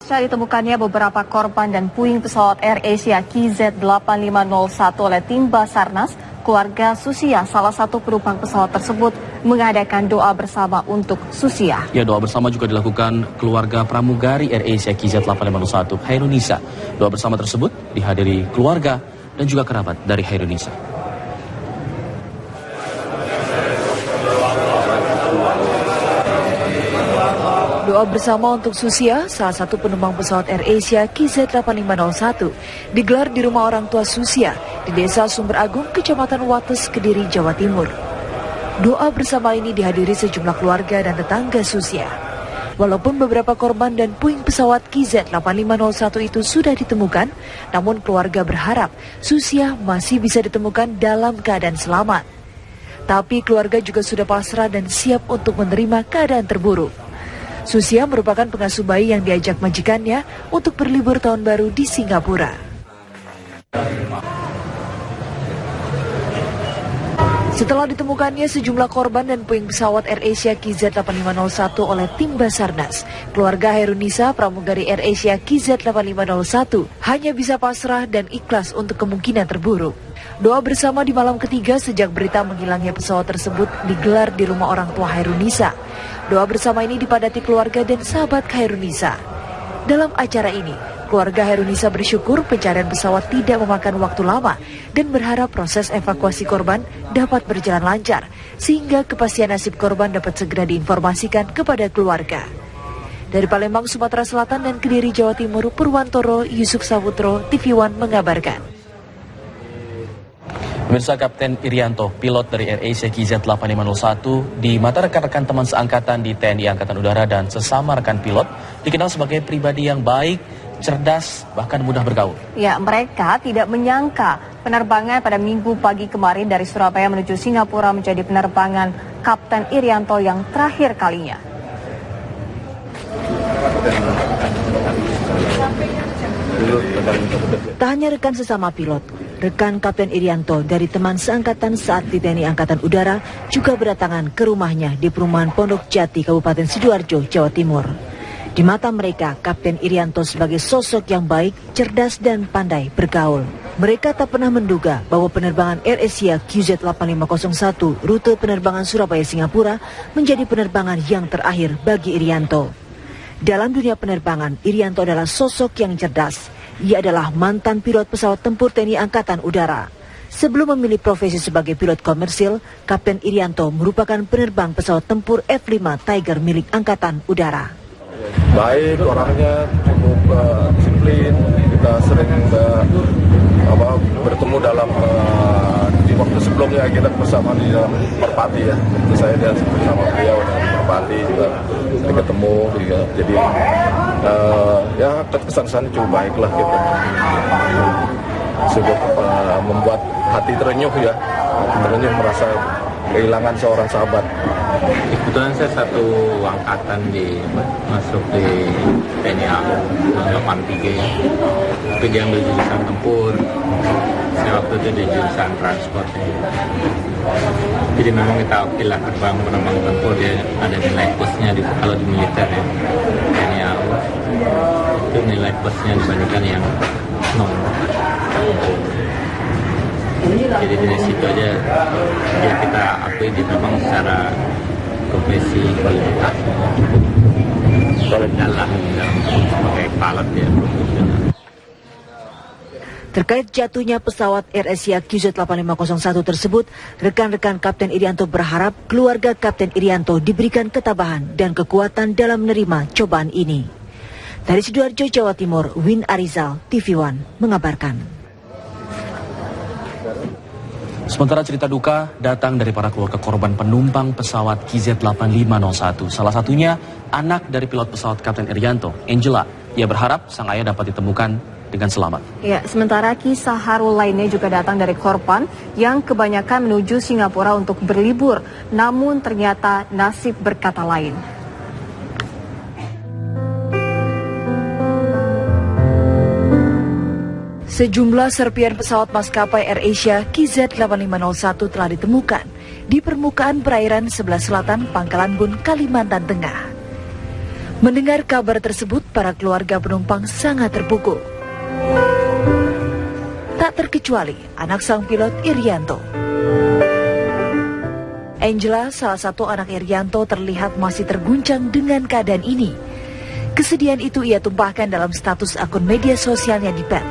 Pasca ditemukannya beberapa korban dan puing pesawat AirAsia KZ8501 oleh tim Basarnas, keluarga Susia, salah satu penumpang pesawat tersebut, mengadakan doa bersama untuk Susia. Ya, doa bersama juga dilakukan keluarga pramugari AirAsia KZ8501, Hairunisa. Doa bersama tersebut dihadiri keluarga dan juga kerabat dari Hairunisa. Doa bersama untuk Susia, salah satu penumpang pesawat AirAsia KZ8501, digelar di rumah orang tua Susia di Desa Sumber Agung, Kecamatan Wates, Kediri, Jawa Timur. Doa bersama ini dihadiri sejumlah keluarga dan tetangga Susia. Walaupun beberapa korban dan puing pesawat KZ8501 itu sudah ditemukan, namun keluarga berharap Susia masih bisa ditemukan dalam keadaan selamat. Tapi keluarga juga sudah pasrah dan siap untuk menerima keadaan terburuk. Susia merupakan pengasuh bayi yang diajak majikannya untuk berlibur tahun baru di Singapura. Setelah ditemukannya sejumlah korban dan puing pesawat AirAsia KZ8501 oleh tim Basarnas, keluarga Hairunisa pramugari AirAsia KZ8501 hanya bisa pasrah dan ikhlas untuk kemungkinan terburuk. Doa bersama di malam ketiga sejak berita menghilangnya pesawat tersebut digelar di rumah orang tua Hairunisa. Doa bersama ini dipadati keluarga dan sahabat Hairunisa. Dalam acara ini, keluarga Hairunisa bersyukur pencarian pesawat tidak memakan waktu lama dan berharap proses evakuasi korban dapat berjalan lancar sehingga kepastian nasib korban dapat segera diinformasikan kepada keluarga. Dari Palembang, Sumatera Selatan dan Kediri, Jawa Timur, Purwantoro Yusuf Saputro, TV One mengabarkan. Pemirsa, Kapten Irianto, pilot dari AirAsia KZ8501, di mata rekan-rekan teman seangkatan di TNI Angkatan Udara dan sesama rekan pilot, dikenal sebagai pribadi yang baik, cerdas, bahkan mudah bergaul. Ya, mereka tidak menyangka penerbangan pada Minggu pagi kemarin dari Surabaya menuju Singapura menjadi penerbangan Kapten Irianto yang terakhir kalinya. Tak hanya rekan sesama pilot, rekan Kapten Irianto dari teman seangkatan saat di TNI Angkatan Udara juga berdatangan ke rumahnya di perumahan Pondok Jati, Kabupaten Sidoarjo, Jawa Timur. Di mata mereka, Kapten Irianto sebagai sosok yang baik, cerdas dan pandai bergaul. Mereka tak pernah menduga bahwa penerbangan AirAsia KZ8501 rute penerbangan Surabaya-Singapura menjadi penerbangan yang terakhir bagi Irianto. Dalam dunia penerbangan, Irianto adalah sosok yang cerdas. Ia adalah mantan pilot pesawat tempur TNI Angkatan Udara. Sebelum memilih profesi sebagai pilot komersil, Kapten Irianto merupakan penerbang pesawat tempur F-5 Tiger milik Angkatan Udara. Baik, orangnya cukup disiplin. Kita sering bertemu dalam di waktu sebelumnya kita bersama di dalam Merpati ya. Itu saya dan bersama beliau dan Merpati juga sering ketemu juga. Jadi ya kesan-kesannya cukup baik lah gitu. Cukup membuat hati terenyuh ya. Hati terenyuh merasa kehilangan seorang sahabat. Kebetulan saya satu angkatan masuk di TNI AU 83 ya. Itu dia ambil jurusan tempur. Saya waktu itu di jurusan transport ya. Jadi memang kita oke lah terbang tempur, dia ada nilai plusnya kalau di militer ya. TNI AU itu nilai plusnya dibandingkan yang non. Jadi dari situ aja ya kita akui di memang secara profesi kualifikasi dalam sebagai pilot ya profesional. Terkait jatuhnya pesawat AirAsia KZ8501 tersebut, rekan-rekan Kapten Irianto berharap keluarga Kapten Irianto diberikan ketabahan dan kekuatan dalam menerima cobaan ini. Dari Sidoarjo, Jawa Timur, Win Arizal, TV One mengabarkan. Sementara cerita duka datang dari para keluarga korban penumpang pesawat KZ8501. Salah satunya anak dari pilot pesawat Kapten Irianto, Angela. Ia berharap sang ayah dapat ditemukan dengan selamat. Ya, sementara kisah haru lainnya juga datang dari korban yang kebanyakan menuju Singapura untuk berlibur. Namun ternyata nasib berkata lain. Sejumlah serpian pesawat maskapai AirAsia KZ8501 telah ditemukan di permukaan perairan sebelah selatan Pangkalan Bun, Kalimantan Tengah. Mendengar kabar tersebut, para keluarga penumpang sangat terpukul. Tak terkecuali anak sang pilot Irianto. Angela, salah satu anak Irianto, terlihat masih terguncang dengan keadaan ini. Kesedihan itu ia tumpahkan dalam status akun media sosialnya di Pet.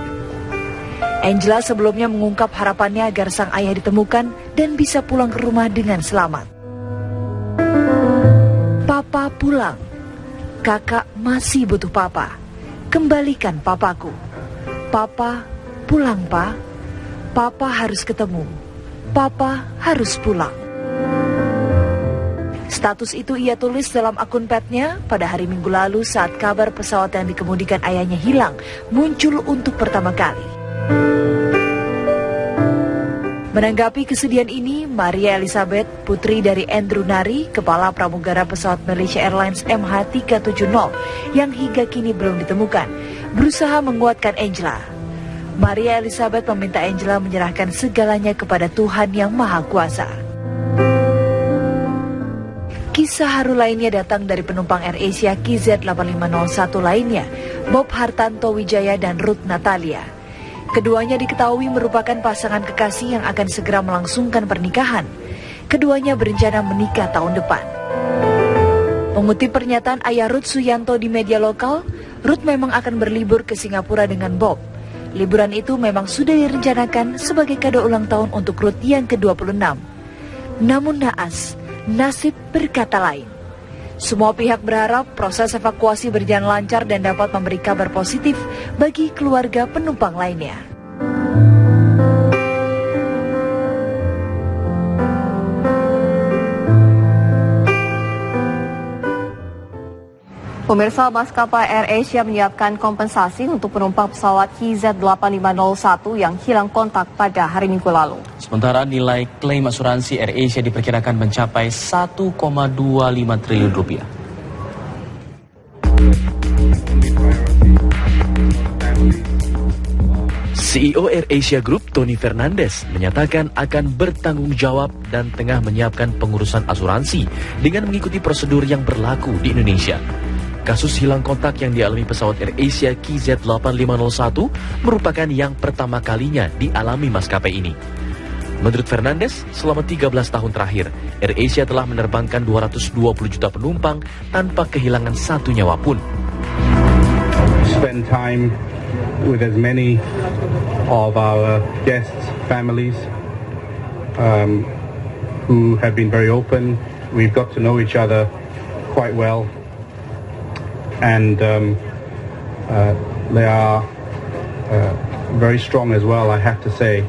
Angela sebelumnya mengungkap harapannya agar sang ayah ditemukan dan bisa pulang ke rumah dengan selamat. Papa pulang. Kakak masih butuh papa. Kembalikan papaku. Papa, pulang, Pa. Papa harus ketemu. Papa harus pulang. Status itu ia tulis dalam akun petnya pada hari Minggu lalu saat kabar pesawat yang dikemudikan ayahnya hilang muncul untuk pertama kali. Menanggapi kesedihan ini, Maria Elizabeth, putri dari Andrew Nari, kepala pramugara pesawat Malaysia Airlines MH370 yang hingga kini belum ditemukan, berusaha menguatkan Angela. Maria Elizabeth meminta Angela menyerahkan segalanya kepada Tuhan Yang Maha Kuasa. Kisah haru lainnya datang dari penumpang AirAsia KZ8501 lainnya, Bob Hartanto Wijaya dan Ruth Natalia. Keduanya diketahui merupakan pasangan kekasih yang akan segera melangsungkan pernikahan. Keduanya berencana menikah tahun depan. Mengutip pernyataan ayah Ruth Suyanto di media lokal, Ruth memang akan berlibur ke Singapura dengan Bob. Liburan itu memang sudah direncanakan sebagai kado ulang tahun untuk Ruth yang ke-26. Namun naas, nasib berkata lain. Semua pihak berharap proses evakuasi berjalan lancar dan dapat memberi kabar positif bagi keluarga penumpang lainnya. Pemirsa, maskapai AirAsia menyiapkan kompensasi untuk penumpang pesawat KZ8501 yang hilang kontak pada hari Minggu lalu. Sementara nilai klaim asuransi AirAsia diperkirakan mencapai 1,25 triliun rupiah. CEO AirAsia Group Tony Fernandes menyatakan akan bertanggung jawab dan tengah menyiapkan pengurusan asuransi dengan mengikuti prosedur yang berlaku di Indonesia. Kasus hilang kontak yang dialami pesawat AirAsia KZ8501 merupakan yang pertama kalinya dialami maskapai ini. Menurut Fernandes, selama 13 tahun terakhir, AirAsia telah menerbangkan 220 juta penumpang tanpa kehilangan satu nyawa pun. Spend time with as many of our guests' families who have been very open. We've got to know each other quite well. And they are very strong as well, I have to say.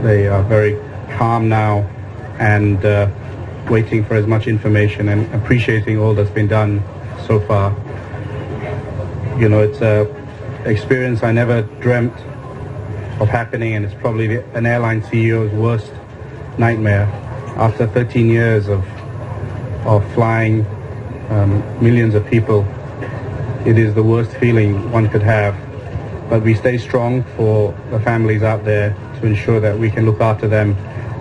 They are very calm now and waiting for as much information and appreciating all that's been done so far. You know, it's an experience I never dreamt of happening, and it's probably an airline CEO's worst nightmare. After 13 years of flying millions of people, it is the worst feeling one could have. But we stay strong for the families out there to ensure that we can look after them.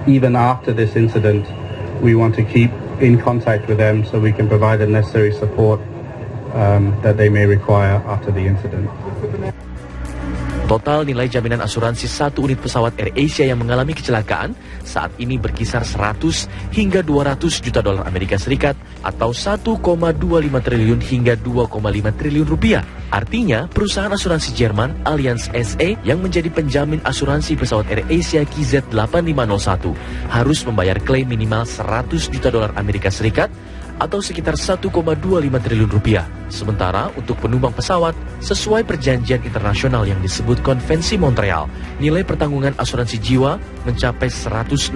Even after this incident, we want to keep in contact with them so we can provide the necessary support that they may require after the incident. Total nilai jaminan asuransi satu unit pesawat AirAsia yang mengalami kecelakaan saat ini berkisar 100 hingga 200 juta dolar Amerika Serikat atau 1,25 triliun hingga 2,5 triliun rupiah. Artinya, perusahaan asuransi Jerman Allianz SE yang menjadi penjamin asuransi pesawat AirAsia KZ8501 harus membayar klaim minimal 100 juta dolar Amerika Serikat atau sekitar 1,25 triliun rupiah. Sementara untuk penumpang pesawat, sesuai perjanjian internasional yang disebut Konvensi Montreal, nilai pertanggungan asuransi jiwa mencapai 165.000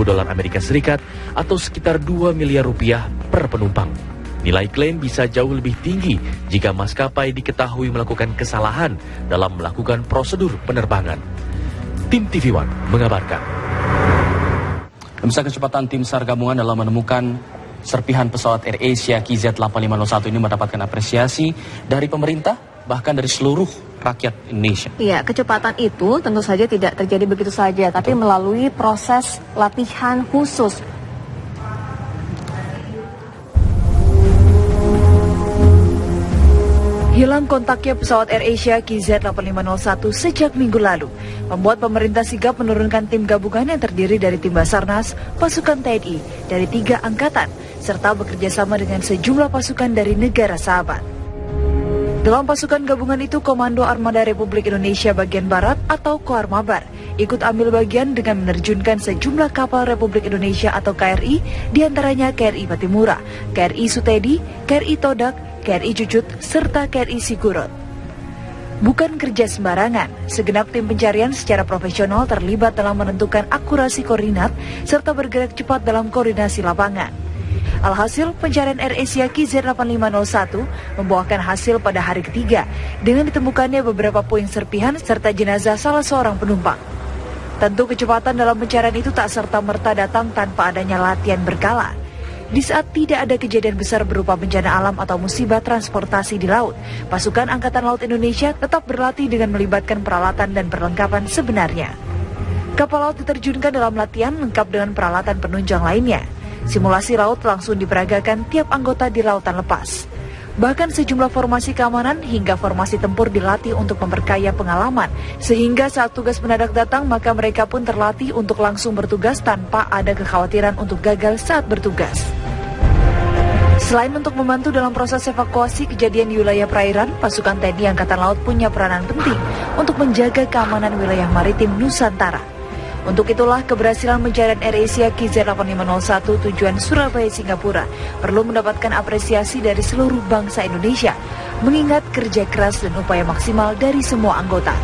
dolar Amerika Serikat atau sekitar 2 miliar rupiah per penumpang. Nilai klaim bisa jauh lebih tinggi jika maskapai diketahui melakukan kesalahan dalam melakukan prosedur penerbangan. Tim TV One mengabarkan. Pemirsa, kecepatan tim SAR gabungan dalam menemukan serpihan pesawat AirAsia KZ8501 ini mendapatkan apresiasi dari pemerintah, bahkan dari seluruh rakyat Indonesia. Iya, kecepatan itu tentu saja tidak terjadi begitu saja, tapi melalui proses latihan khusus. Hilang kontaknya pesawat AirAsia KZ8501 sejak minggu lalu membuat pemerintah sigap menurunkan tim gabungan yang terdiri dari tim Basarnas, pasukan TNI dari 3 angkatan, serta bekerja sama dengan sejumlah pasukan dari negara sahabat. Dalam pasukan gabungan itu, Komando Armada Republik Indonesia Bagian Barat atau Koarmabar ikut ambil bagian dengan menerjunkan sejumlah kapal Republik Indonesia atau KRI, diantaranya KRI Patimura, KRI Sutedi, KRI Todak, KRI Cucut, serta KRI Sigurot. Bukan kerja sembarangan, segenap tim pencarian secara profesional terlibat dalam menentukan akurasi koordinat serta bergerak cepat dalam koordinasi lapangan. Alhasil, pencarian AirAsia KZ8501 membuahkan hasil pada hari ketiga dengan ditemukannya beberapa puing serpihan serta jenazah salah seorang penumpang. Tentu kecepatan dalam pencarian itu tak serta-merta datang tanpa adanya latihan berkala. Di saat tidak ada kejadian besar berupa bencana alam atau musibah transportasi di laut, pasukan Angkatan Laut Indonesia tetap berlatih dengan melibatkan peralatan dan perlengkapan sebenarnya. Kapal laut diterjunkan dalam latihan lengkap dengan peralatan penunjang lainnya. Simulasi laut langsung diperagakan tiap anggota di lautan lepas. Bahkan sejumlah formasi keamanan hingga formasi tempur dilatih untuk memperkaya pengalaman, sehingga saat tugas mendadak datang maka mereka pun terlatih untuk langsung bertugas tanpa ada kekhawatiran untuk gagal saat bertugas. Selain untuk membantu dalam proses evakuasi kejadian di wilayah perairan, pasukan TNI Angkatan Laut punya peranan penting untuk menjaga keamanan wilayah maritim Nusantara. Untuk itulah keberhasilan pencarian AirAsia KZ8501 tujuan Surabaya Singapura perlu mendapatkan apresiasi dari seluruh bangsa Indonesia, mengingat kerja keras dan upaya maksimal dari semua anggota.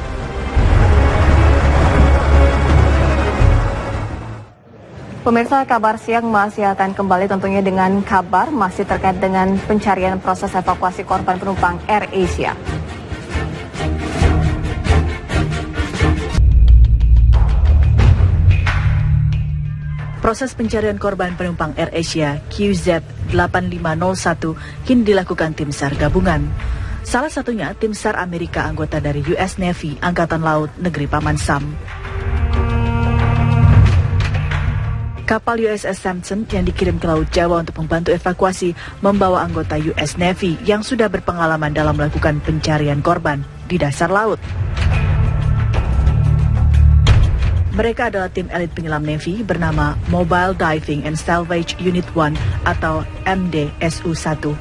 Pemirsa, kabar siang masih akan kembali tentunya dengan kabar masih terkait dengan pencarian proses evakuasi korban penumpang AirAsia. Proses pencarian korban penumpang AirAsia QZ8501 kini dilakukan tim SAR gabungan. Salah satunya tim SAR Amerika anggota dari US Navy Angkatan Laut Negeri Paman Sam. Kapal USS Sampson yang dikirim ke Laut Jawa untuk membantu evakuasi membawa anggota US Navy yang sudah berpengalaman dalam melakukan pencarian korban di dasar laut. Mereka adalah tim elit penyelam Navy bernama Mobile Diving and Salvage Unit 1 atau MDSU-1.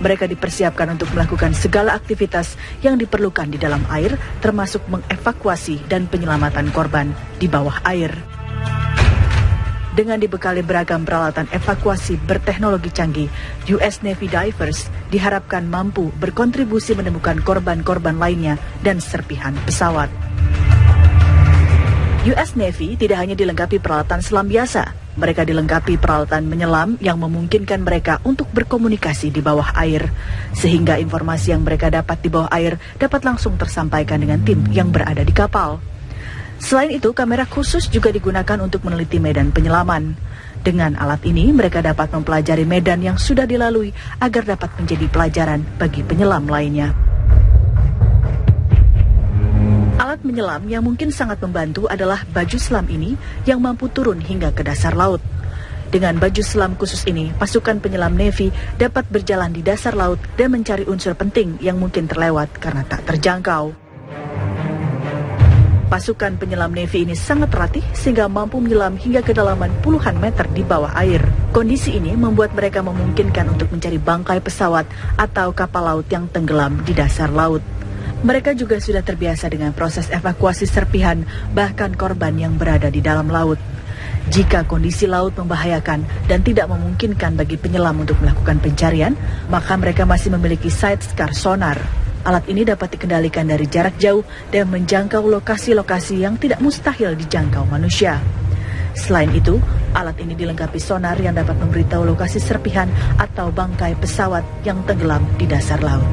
Mereka dipersiapkan untuk melakukan segala aktivitas yang diperlukan di dalam air, termasuk mengevakuasi dan penyelamatan korban di bawah air. Dengan dibekali beragam peralatan evakuasi berteknologi canggih, US Navy Divers diharapkan mampu berkontribusi menemukan korban-korban lainnya dan serpihan pesawat. US Navy tidak hanya dilengkapi peralatan selam biasa, mereka dilengkapi peralatan menyelam yang memungkinkan mereka untuk berkomunikasi di bawah air, sehingga informasi yang mereka dapat di bawah air dapat langsung tersampaikan dengan tim yang berada di kapal. Selain itu, kamera khusus juga digunakan untuk meneliti medan penyelaman. Dengan alat ini, mereka dapat mempelajari medan yang sudah dilalui agar dapat menjadi pelajaran bagi penyelam lainnya. Alat menyelam yang mungkin sangat membantu adalah baju selam ini yang mampu turun hingga ke dasar laut. Dengan baju selam khusus ini, pasukan penyelam Navy dapat berjalan di dasar laut dan mencari unsur penting yang mungkin terlewat karena tak terjangkau. Pasukan penyelam Navy ini sangat terlatih sehingga mampu menyelam hingga kedalaman puluhan meter di bawah air. Kondisi ini membuat mereka memungkinkan untuk mencari bangkai pesawat atau kapal laut yang tenggelam di dasar laut. Mereka juga sudah terbiasa dengan proses evakuasi serpihan, bahkan korban yang berada di dalam laut. Jika kondisi laut membahayakan dan tidak memungkinkan bagi penyelam untuk melakukan pencarian, maka mereka masih memiliki side scar sonar. Alat ini dapat dikendalikan dari jarak jauh dan menjangkau lokasi-lokasi yang tidak mustahil dijangkau manusia. Selain itu, alat ini dilengkapi sonar yang dapat memberitahu lokasi serpihan atau bangkai pesawat yang tenggelam di dasar laut.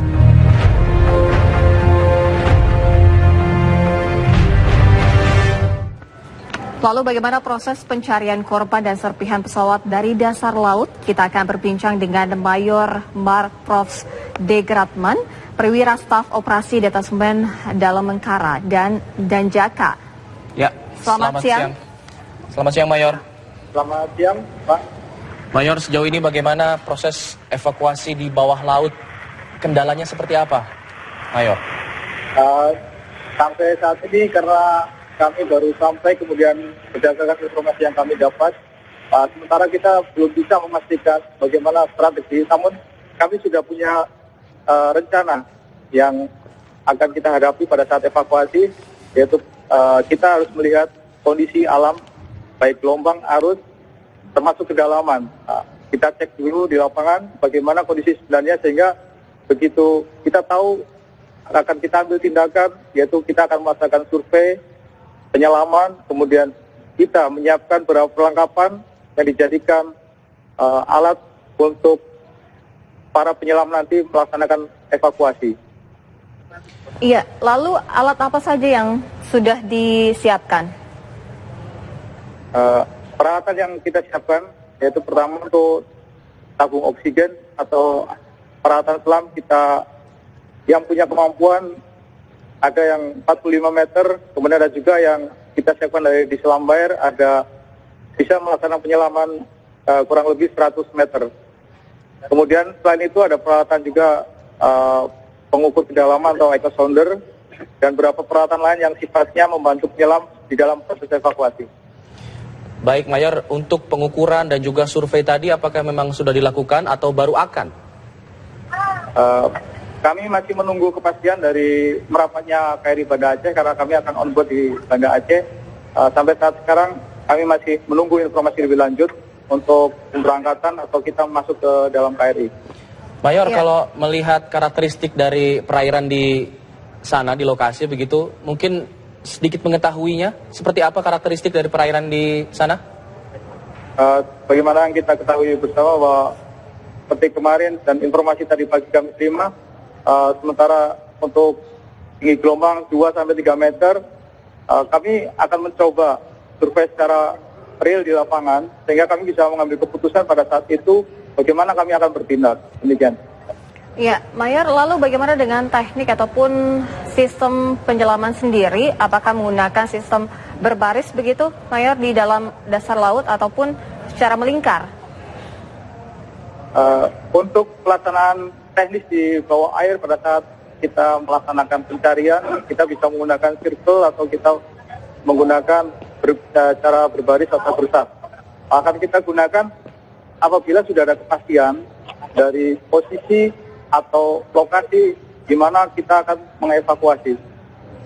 Lalu bagaimana proses pencarian korban dan serpihan pesawat dari dasar laut? Kita akan berbincang dengan Mayor Mark Profs Degratman, Perwira Staf Operasi Detasemen Dalam Mengkara dan Danjaka. Ya, selamat siang. Selamat siang, Mayor. Selamat siang, Pak. Mayor, sejauh ini bagaimana proses evakuasi di bawah laut kendalanya seperti apa, Mayor? Sampai saat ini karena kami baru sampai, kemudian berdasarkan informasi yang kami dapat, sementara kita belum bisa memastikan bagaimana strategi, namun kami sudah punya rencana yang akan kita hadapi pada saat evakuasi, yaitu kita harus melihat kondisi alam, baik gelombang, arus, termasuk kedalaman. Kita cek dulu di lapangan bagaimana kondisi sebenarnya, sehingga begitu kita tahu akan kita ambil tindakan, yaitu kita akan melaksanakan survei, penyelaman, kemudian kita menyiapkan beberapa perlengkapan yang dijadikan alat untuk para penyelam nanti melaksanakan evakuasi. Iya, lalu alat apa saja yang sudah disiapkan? Peralatan yang kita siapkan yaitu pertama untuk tabung oksigen atau peralatan selam kita yang punya kemampuan ada yang 45 meter, kemudian ada juga yang kita siapkan dari di Selam Bayer, ada bisa melaksanakan penyelaman kurang lebih 100 meter. Kemudian selain itu ada peralatan juga pengukur kedalaman atau echo sounder dan beberapa peralatan lain yang sifatnya membantu penyelam di dalam proses evakuasi. Baik, Mayor, untuk pengukuran dan juga survei tadi apakah memang sudah dilakukan atau baru akan? Kami masih menunggu kepastian dari merapatnya KRI Banda Aceh karena kami akan on board di Banda Aceh. Sampai saat sekarang kami masih menunggu informasi lebih lanjut untuk pemberangkatan atau kita masuk ke dalam KRI. Mayor, kalau melihat karakteristik dari perairan di sana, di lokasi begitu, mungkin sedikit mengetahuinya, seperti apa karakteristik dari perairan di sana? Bagaimana yang kita ketahui bersama bahwa seperti kemarin dan informasi tadi pagi kami terima, sementara untuk tinggi gelombang 2-3 meter, kami akan mencoba survei secara real di lapangan, sehingga kami bisa mengambil keputusan pada saat itu bagaimana kami akan bertindak. Demikian. Ya, Mayor, lalu bagaimana dengan teknik ataupun sistem penyelaman sendiri? Apakah menggunakan sistem berbaris begitu, Mayor, di dalam dasar laut ataupun secara melingkar? Untuk pelaksanaan teknis di bawah air pada saat kita melaksanakan pencarian, kita bisa menggunakan circle atau kita menggunakan cara berbaris atau bersat. Akan kita gunakan apabila sudah ada kepastian dari posisi atau lokasi di mana kita akan mengevakuasi.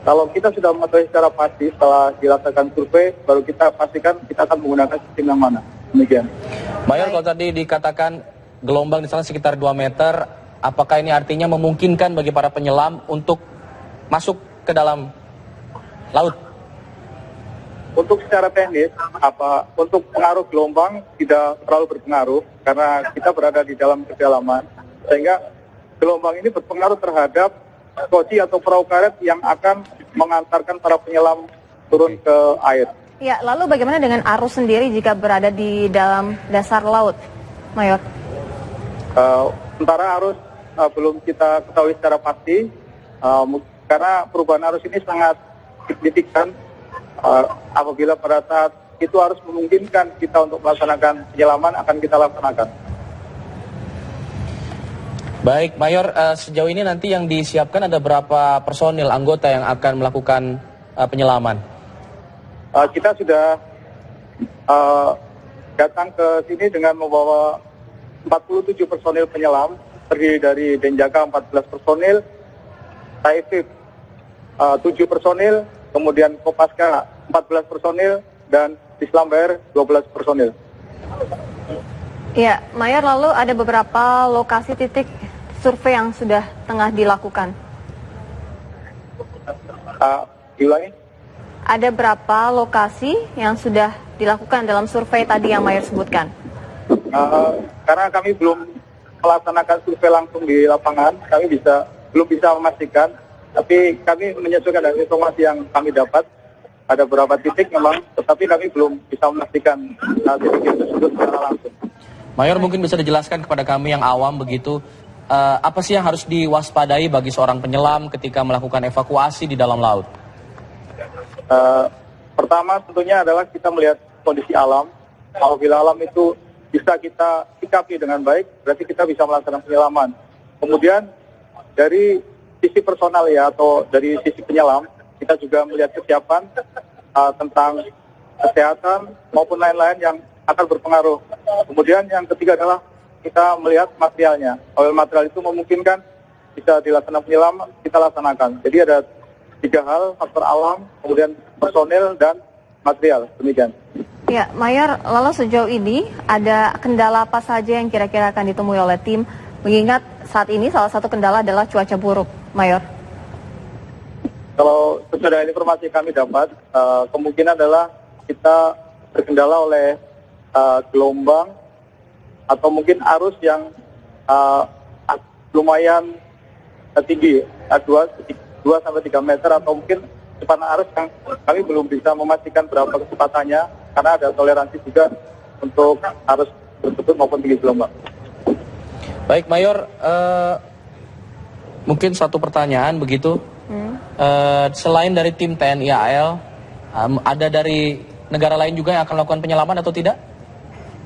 Kalau kita sudah mengetahui secara pasti setelah dilaksanakan survei, baru kita pastikan kita akan menggunakan sistem yang mana. Demikian. Mayor, kalau tadi dikatakan gelombang di sana sekitar 2 meter, apakah ini artinya memungkinkan bagi para penyelam untuk masuk ke dalam laut? Untuk secara teknis, untuk pengaruh gelombang tidak terlalu berpengaruh karena kita berada di dalam kedalaman, sehingga gelombang ini berpengaruh terhadap koci atau perahu karet yang akan mengantarkan para penyelam turun ke air. Ya, lalu bagaimana dengan arus sendiri jika berada di dalam dasar laut, Mayor? Sementara arus belum kita ketahui secara pasti, karena perubahan arus ini sangat signifikan. Apabila pada saat itu harus memungkinkan kita untuk melaksanakan penyelaman, akan kita laksanakan. Baik, Mayor, sejauh ini nanti yang disiapkan ada berapa personil anggota yang akan melakukan penyelaman? Kita sudah datang ke sini dengan membawa 47 personil penyelam, terdiri dari Denjaka 14 personil, Taifib 7 personil, kemudian Kopaska 14 personil, dan Islam Bayer 12 personil. Ya, Mayor, lalu ada beberapa lokasi titik survei yang sudah tengah dilakukan. Diulangi? Ada berapa lokasi yang sudah dilakukan dalam survei tadi yang Mayor sebutkan? Karena kami belum melaksanakan survei langsung di lapangan, kami belum bisa memastikan, tapi kami menyesuaikan dari informasi yang kami dapat. Ada beberapa titik memang, tetapi kami belum bisa memastikan titik tersebut secara langsung. Mayor, mungkin bisa dijelaskan kepada kami yang awam begitu, apa sih yang harus diwaspadai bagi seorang penyelam ketika melakukan evakuasi di dalam laut? Pertama tentunya adalah kita melihat kondisi alam. Apabila alam itu bisa kita sikapi dengan baik, berarti kita bisa melaksanakan penyelaman. Kemudian dari sisi personal ya, atau dari sisi penyelam, kita juga melihat kesiapan tentang kesehatan maupun lain-lain yang akan berpengaruh. Kemudian yang ketiga adalah kita melihat materialnya. Kalau material itu memungkinkan bisa dilaksanakan penyelam, kita laksanakan. Jadi ada 3 hal, faktor alam, kemudian personil, dan material. Demikian. Ya, Mayor, lalu sejauh ini ada kendala apa saja yang kira-kira akan ditemui oleh tim? Mengingat saat ini salah satu kendala adalah cuaca buruk, Mayor. Kalau sesuai informasi kami dapat, kemungkinan adalah kita terkendala oleh gelombang atau mungkin arus yang lumayan tinggi, 2-3 meter, atau mungkin kecepatan arus yang kami belum bisa memastikan berapa kecepatannya, karena ada toleransi juga untuk arus tersebut maupun tinggi gelombang. Baik, Mayor, mungkin satu pertanyaan begitu. Selain dari tim TNI AL, ada dari negara lain juga yang akan melakukan penyelaman atau tidak?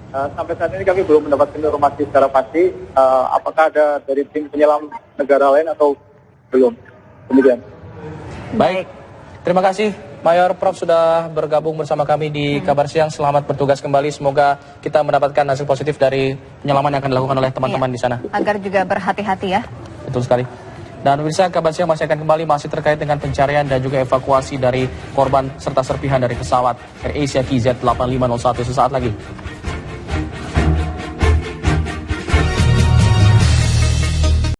Sampai saat ini kami belum mendapatkan informasi secara pasti apakah ada dari tim penyelam negara lain atau belum. Demikian. Baik, terima kasih Mayor Prof sudah bergabung bersama kami di Kabar Siang. Selamat bertugas kembali. Semoga kita mendapatkan hasil positif dari penyelaman yang akan dilakukan oleh teman-teman di sana. Agar juga berhati-hati ya. Betul sekali. Dan pemirsa, Kabar Siang masih akan kembali masih terkait dengan pencarian dan juga evakuasi dari korban serta serpihan dari pesawat AirAsia KZ 8501 sesaat lagi.